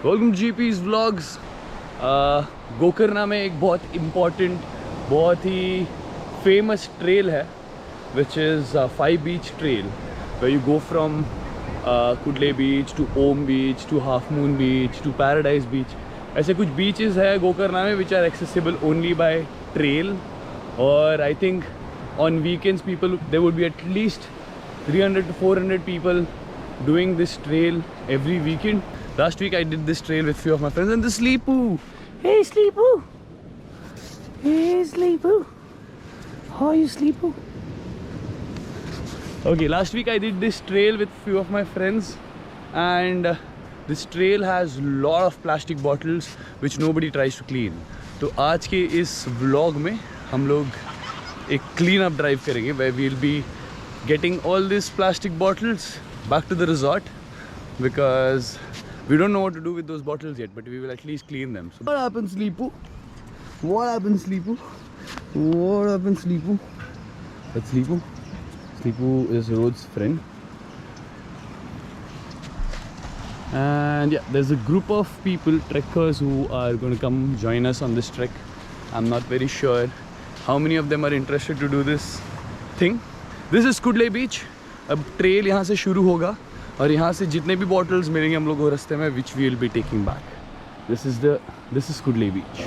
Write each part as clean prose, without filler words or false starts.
Welcome GP's vlogs. Gokarna में एक बहुत इम्पॉर्टेंट, बहुत ही फेमस ट्रेल है which is 5 beach trail where you go from Kudle beach to Om beach to half moon beach to paradise beach. ऐसे कुछ beaches है गोकर्णा में which are accessible only by trail, और I think on weekends people there would be at least 300 to 400 people doing this trail every weekend. Last week I did this trail with few of my friends and the Sleepoo. Hey Sleepoo. Hey Sleepoo. How are you Sleepoo? Okay, last week I did this trail with few of my friends and this trail has lot of plastic bottles which nobody tries to clean. तो आज के इस vlog में हम लोग एक clean up drive करेंगे where we'll be getting all these plastic bottles back to the resort because we don't know what to do with those bottles yet, but we will at least clean them. So what happens, Sleepoo? What happens, Sleepoo? What happens, Sleepoo? That's Sleepoo. Sleepoo is Rod's friend. And yeah, there's a group of people, trekkers, who are going to come join us on this trek. I'm not very sure how many of them are interested to do this thing. This is Kudle Beach. अब trail यहाँ से शुरू होगा और यहाँ से जितने भी बॉटल्स मिलेंगे हम लोग को रास्ते में which we will be taking back. This is Kudle beach.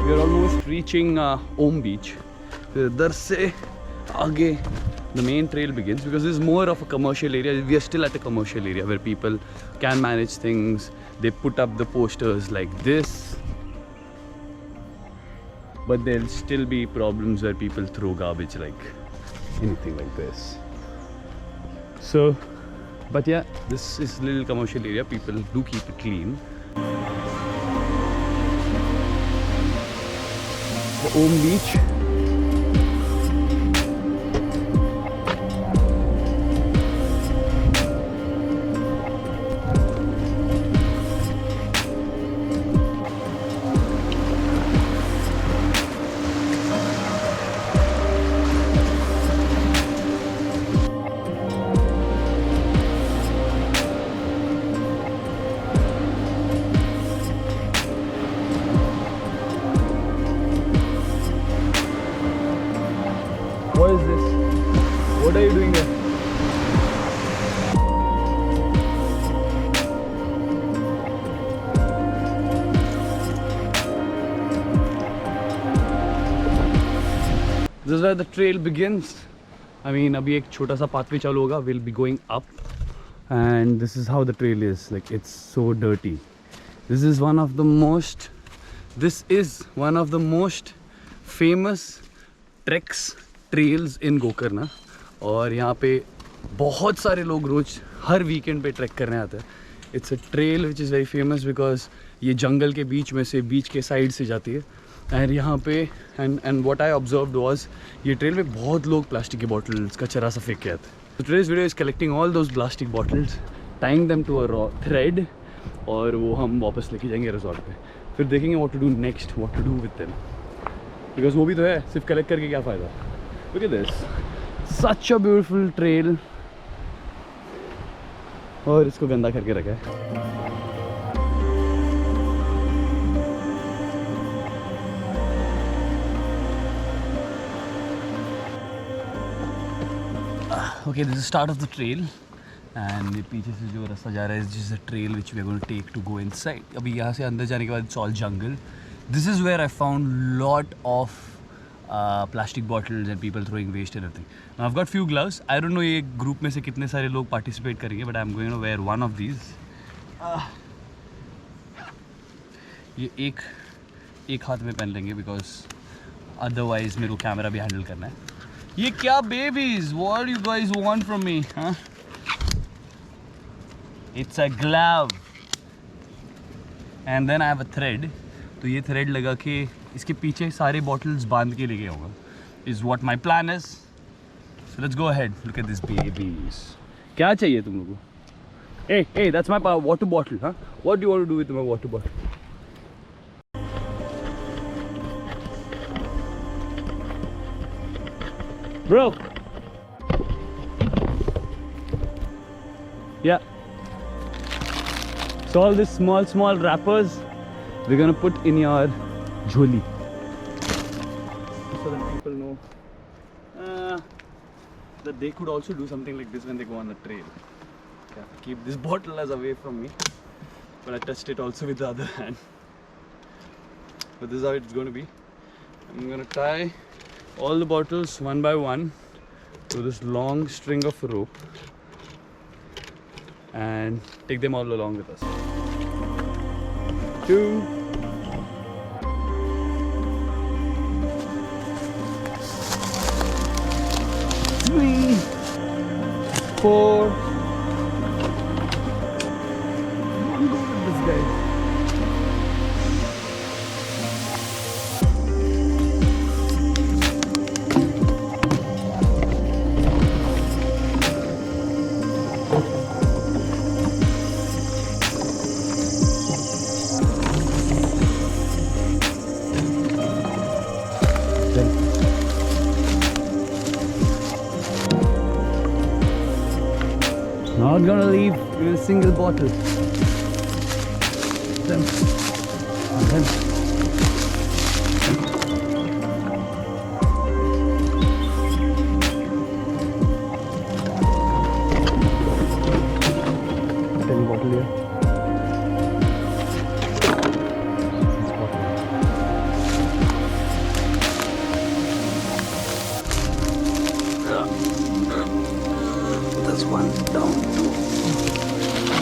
We are almost reaching Om beach. फिर इधर से आगे the main trail begins because this is more of a commercial area. We are still at a commercial area where people can manage things. They put up the posters like this, but there'll still be problems where people throw garbage like anything like this. So, but yeah, this is a little commercial area. People do keep it clean. The Om Beach. What is this? What are you doing here? This is where the trail begins. I mean, अभी एक छोटा सा pathway चालू होगा. We'll be going up, and this is how the trail is. Like, it's so dirty. This is one of the most famous treks. Trails in Gokarna, और यहाँ पे बहुत सारे लोग रोज हर वीकेंड पे ट्रैक करने आते हैं। It's a trail which is very famous because ये जंगल के बीच में से, बीच के साइड से जाती है। एंड यहाँ पे and what I observed was ये ट्रेल में बहुत लोग प्लास्टिक के बॉटल्स का चरा सा फेंक के आते हैं। Today's video is collecting all those plastic bottles, tying them to a thread, और वो हम वापस लेके जाएंगे रिजॉर्ट पे। फिर देखेंगे what to do next, what to do with them, because वो भी तो है, सिर्फ कलेक्ट करके क्या फ़ायदा। Look at this, such a beautiful trail, और इसको गंदा करके रखा है। Okay, this is start of the trail, and ये पीछे से जो रास्ता जा रहा है, this is a trail which we are going to take to go inside. अभी यहाँ से अंदर जाने के बाद it's all jungle. This is where I found lot of plastic bottles and people throwing waste and everything. Now I've got few gloves. I don't know ये group में से कितने सारे लोग participate करेंगे, but I'm going to wear one of these. ये एक हाथ में पहन लेंगे because otherwise मेरे को कैमरा भी हैंडल करना है। ये क्या babies? What do you guys want from me? Huh? It's a glove. And then I have a thread. तो ये थ्रेड लगा के इसके पीछे सारे बॉटल्स बांध के लेके आऊँगा, is what my plan is. So let's go ahead, look at this babies. क्या चाहिए तुम लोगों को? Hey, that's my water bottle, huh? What do you want to do with my water bottle? Bro! Yeah. So all these small wrappers, we're gonna put in your jholi. So that people know that they could also do something like this when they go on the trail. Yeah, keep this bottle as away from me. But I touched it also with the other hand. But this is how it's going to be. I'm going to tie all the bottles one by one to this long string of rope and take them all along with us. 2, 3, 4. I'm going with this guy. Not gonna leave even a single bottle. Then, and then. 10 bottle here. This bottle. This one down.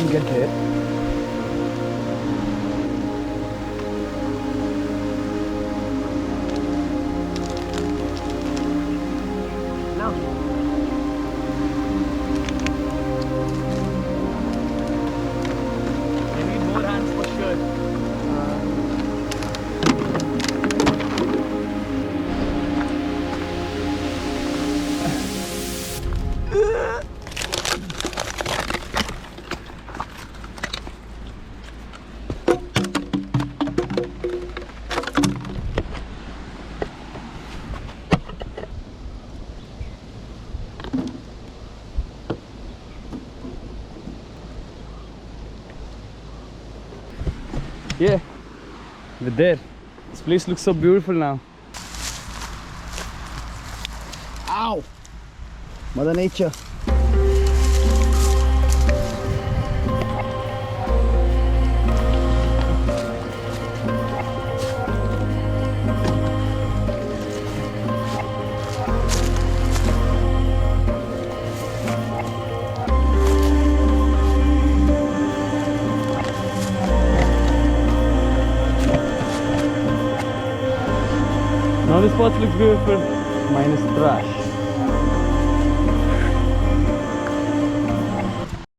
Get there. No. I need more hands for sure. Yeah, we're there. This place looks so beautiful now. Ow! Mother Nature. Now this spot looks beautiful, minus trash.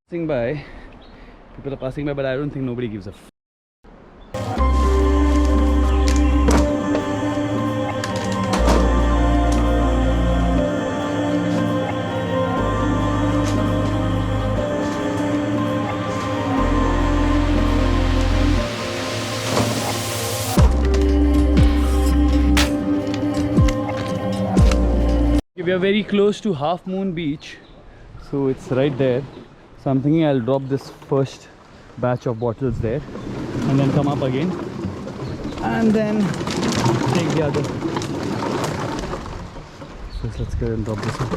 Passing by, people are passing by, but I don't think nobody gives a f. We are very close to Half Moon Beach, so it's right there. So I'm thinking I'll drop this first batch of bottles there and then come up again and then take the other. So let's go and drop this one.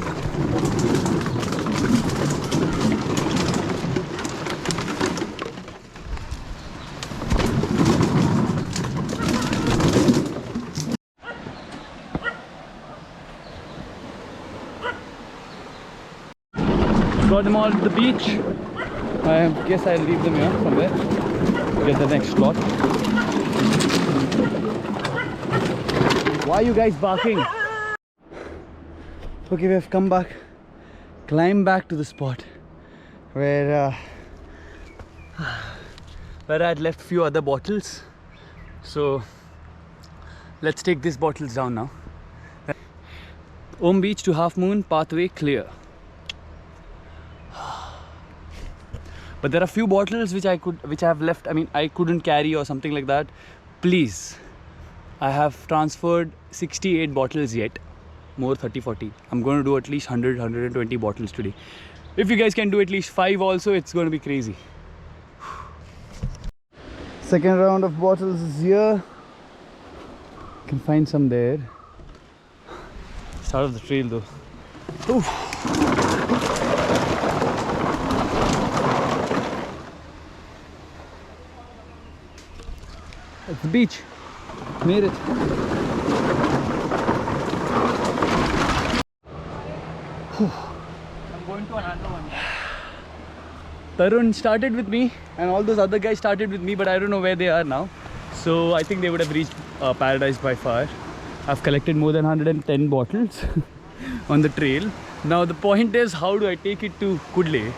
Got them all at the beach. I guess I'll leave them here somewhere. Get the next slot. Why are you guys barking? Okay, we have come back, climbed back to the spot where I'd left few other bottles. So let's take these bottles down now. Om Beach to Half Moon, pathway clear. but there are few bottles which I have left. I mean, I couldn't carry or something like that. Please, I have transferred 68 bottles yet. More 30-40. I'm going to do at least 100-120 bottles today. If you guys can do at least 5 also, it's going to be crazy. Second round of bottles is here. You can find some there. Start of the trail though. Oof. It's the beach. Made it. I'm going to another one. Tarun started with me and all those other guys started with me, but I don't know where they are now. So I think they would have reached paradise by far. I've collected more than 110 bottles on the trail. Now the point is, how do I take it to Kudle?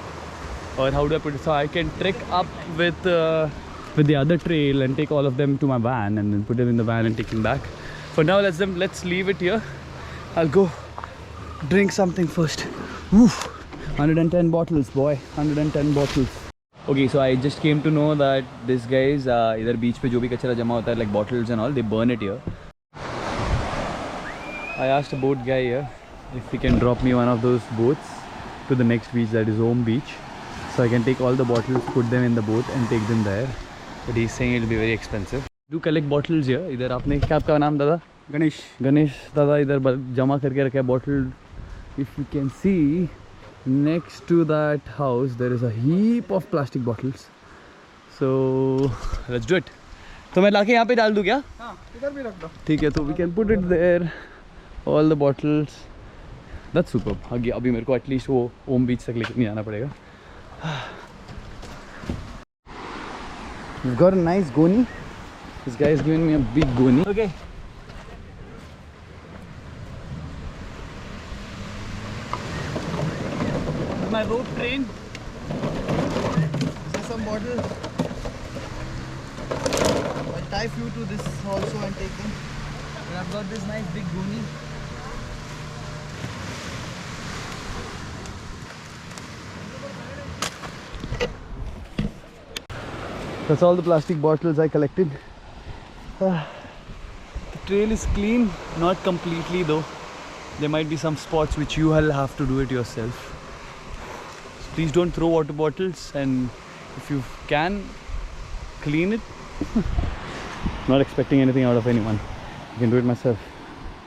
Or how do I put it? So I can trek up with the other trail and take all of them to my van and then put them in the van and take them back. For now, let's leave it here. I'll go drink something first. Oof. 110 bottles, boy. 110 bottles. Okay, so I just came to know that these guys, either beach pe jo bhi kachra jama hota hai, like bottles and all, they burn it here. I asked a boat guy here if he can drop me one of those boats to the next beach, that is Om Beach. So I can take all the bottles, put them in the boat and take them there. But he's saying it will be very expensive. Do collect bottles here. इधर आपने क्या आपका नाम दादा? गणेश दादा इधर जमा करके रखा है bottle. If you can see, next to that house there is a heap of plastic bottles. So let's do it. तो मैं लाके यहाँ पे डाल दूँ क्या? हाँ, इधर भी रख दो. ठीक है, तो we can put it there. All the bottles. That's superb. अभी मेरे को at least वो Om Beach तक लेके नहीं आना पड़ेगा. We've got a nice goni. This guy is giving me a big goni. Okay. My rope train. See some bottles. I'll tie few to this also and take them. And I've got this nice big goni. That's all the plastic bottles I collected. The trail is clean, not completely though. There might be some spots which you will have to do it yourself. Please don't throw water bottles, and if you can, clean it. Not expecting anything out of anyone. I can do it myself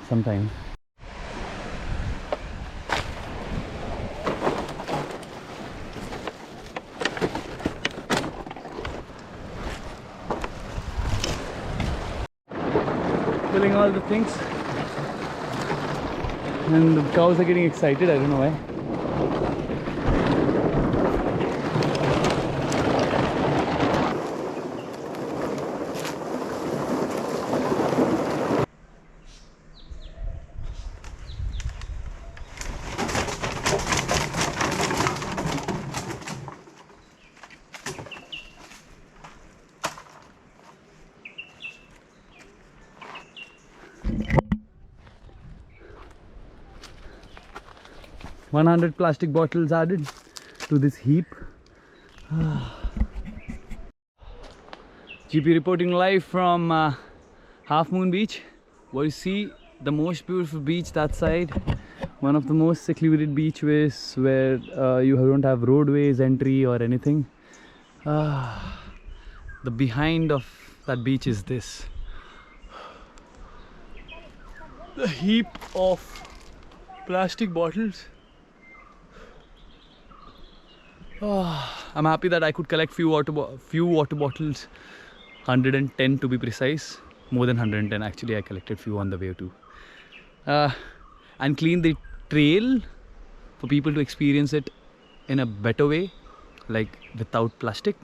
sometime. Filling all the things, and the cows are getting excited. I don't know why. $100 plastic bottles added to this heap. GP reporting live from Half Moon Beach. What you see, the most beautiful beach that side. One of the most secluded beaches where you don't have roadways, entry or anything. The behind of that beach is this. The heap of plastic bottles. I'm happy that I could collect few water bottles, 110 to be precise, more than 110 actually. I collected few on the way too, and clean the trail for people to experience it in a better way, like without plastic.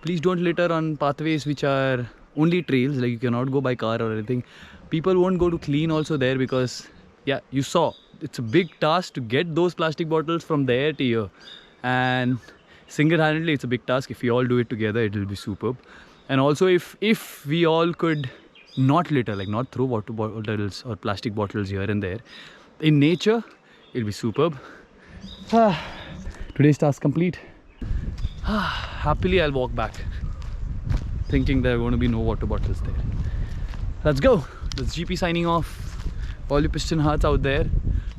Please don't litter on pathways which are only trails, like you cannot go by car or anything. People won't go to clean also there, because yeah, you saw it's a big task to get those plastic bottles from there to here, and single-handedly it's a big task. If we all do it together, it will be superb. And also if we all could not litter, like not throw water bottles or plastic bottles here and there in nature, it'll be superb. Today's task complete. Happily, I'll walk back, thinking there are going to be no water bottles there. Let's go. That's GP signing off. All you piston hearts out there,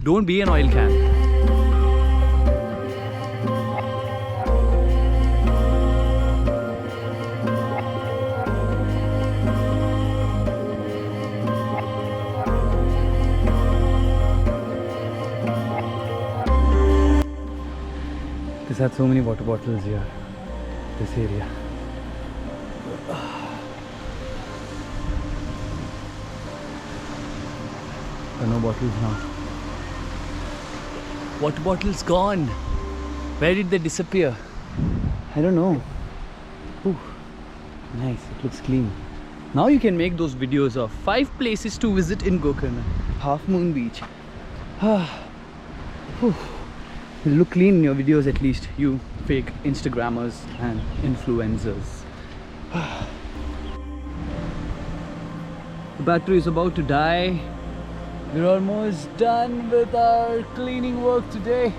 don't be an oil can. This had so many water bottles here, this area. There are no bottles now. Water bottles gone. Where did they disappear? I don't know. Ooh, nice, it looks clean. Now you can make those videos of 5 places to visit in Gokarna. Half Moon Beach. It'll look clean in your videos at least, you fake Instagrammers and influencers. The battery is about to die. We're almost done with our cleaning work today.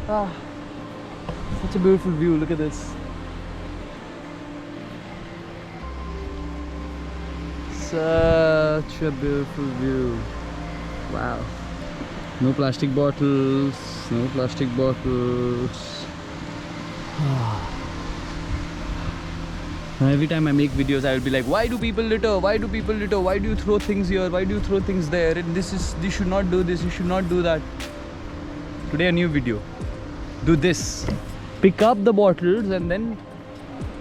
Such a beautiful view, look at this. Such a beautiful view. Wow. No plastic bottles, no plastic bottles. Now every time I make videos, I will be like, why do people litter? Why do people litter? Why do you throw things here? Why do you throw things there? And this should not do this, you should not do that. Today a new video. Do this. Pick up the bottles and then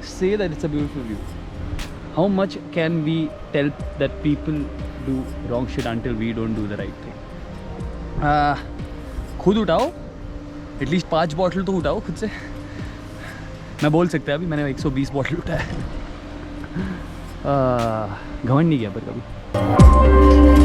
say that it's a beautiful view. How much can we tell that people do wrong shit until we don't do the right thing? खुद उठाओ, at least 5 bottle तो उठाओ खुद से. मैं बोल सकता है अभी मैंने 120 बॉटल उठाया. घमंड नहीं किया पर कभी.